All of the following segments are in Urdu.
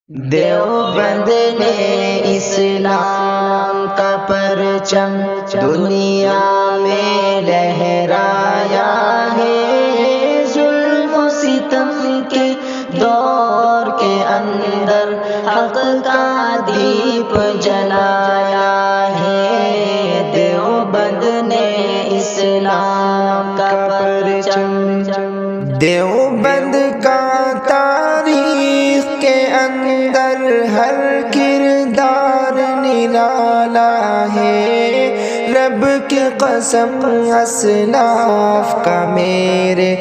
دیوبند نے اسلام کا پرچم دنیا میں لہرایا ہے، ظلم و ستم کے دور کے اندر حق کا دیپ جلایا ہے۔ دیوبند نے اسلام کا پرچم، دیوبند کا تاریخ کے اندر ہر کردار نرالا ہے، رب کی قسم اسلاف کا میرے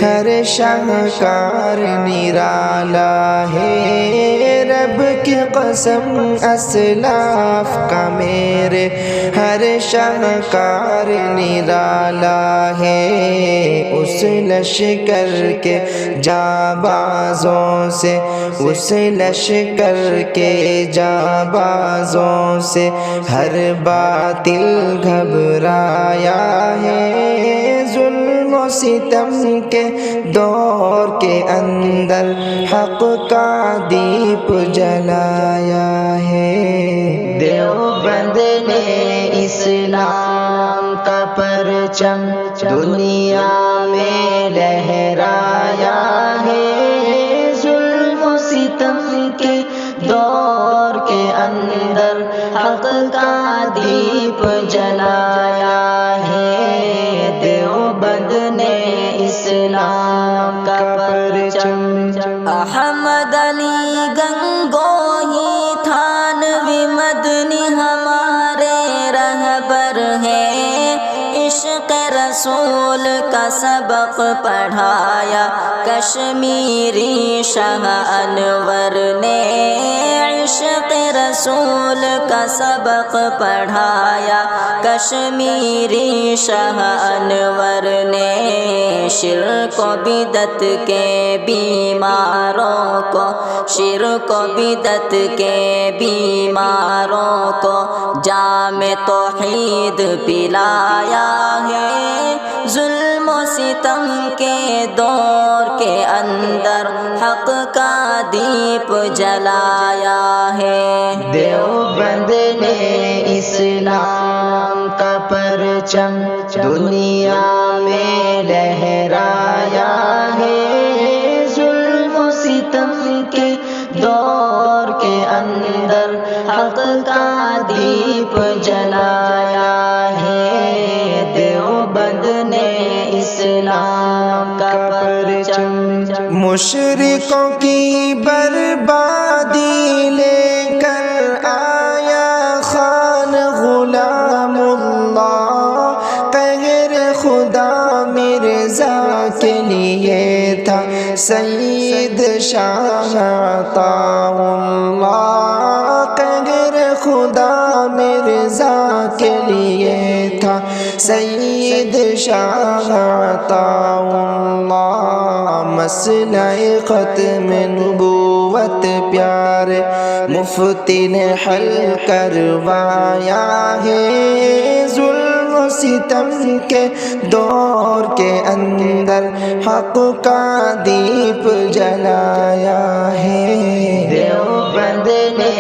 ہر شاہکار نرالا ہے، رب کی قسم اسلاف کا میرے ہر شاہکار نرالا ہے۔ اس لشکر کے جانبازوں سے، اس لشکر کے جانبازوں سے ہر باطل گھبرایا ہے، ظلم و ستم کے دور کے اندر حق کا دیپ جلایا ہے۔ دیوبند نے اسلام کا پرچم دنیا میں لہرایا ہے، ظلم و ستم کے دور کے اندر حق کا دیپ جلایا ہے۔ دیوبند نے اسلام کا پرچم، احمد علی گنگوہی تھانوی مدنی ہمارے رہبر ہیں، عشق رسول کا سبق پڑھایا کشمیری شاہ انور نے، عشق رسول کا سبق پڑھایا کشمیری شاہ انور نے، شرک و بدعت کے بیماروں کو، شرک و بدعت کے بیماروں کو جام توحید پلایا ہے، ظلم و ستم کے دور کے اندر حق کا دیپ جلایا ہے۔ دیوبند نے اسلام کا پرچم دنیا میں لہرایا ہے، ظلم و ستم کے دور کے اندر حق کا دیپ جلایا ہے۔ دیوبند نے اسلام کا پرچم، مشرکوں کی بربادی لے کر آیا خان غلام اللہ، قہر خدا مرزا کے لیے تھا سید شاہ عطا اللہ، قہر خدا مرزا کے لیے تھا سید شاہ عطا اللہ، مسئلہ ختم نبوت پیارے مفتی نے حل کروایا ہے، ظلم و ستم کے دور کے اندر حق کا دیپ جلایا ہے۔ دیوبند نے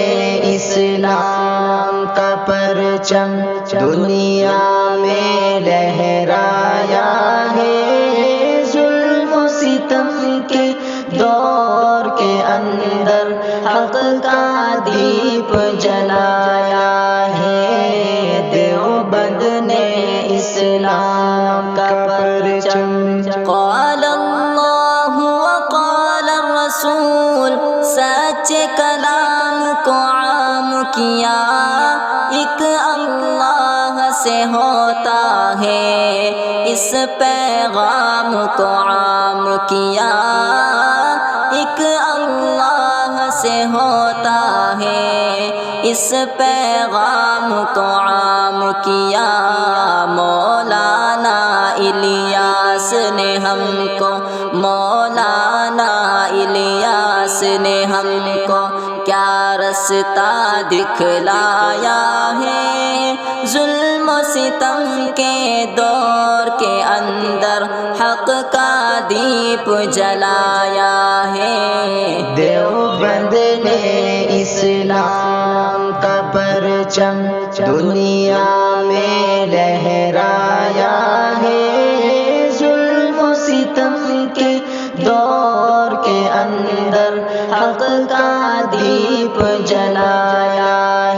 اسلام کا پرچم دنیا میں لہرایا ہے، ظلم و ستم کے دور کے اندر حق کا دیپ جلایا ہے۔ دیوبند نے اسلام کا پرچم، قال اللہ وقال الرسول، سچے کلام کو عام کیا، ایک اللہ سے ہوتا ہے، اس پیغام کو عام کیا، ایک اللہ سے ہوتا ہے، اس پیغام کو عام کیا، مولانا الیاس نے ہم کو، مولانا الیاس نے ہم کو کیا رستہ دکھلایا ہے، ظلم و ستم کے دور کے اندر حق کا دیپ جلایا ہے۔ دیوبند نے اسلام کا پرچم دنیا میں لہرایا ہے۔ ظلم و ستم کے دور کے اندر حق کا دیپ جلایا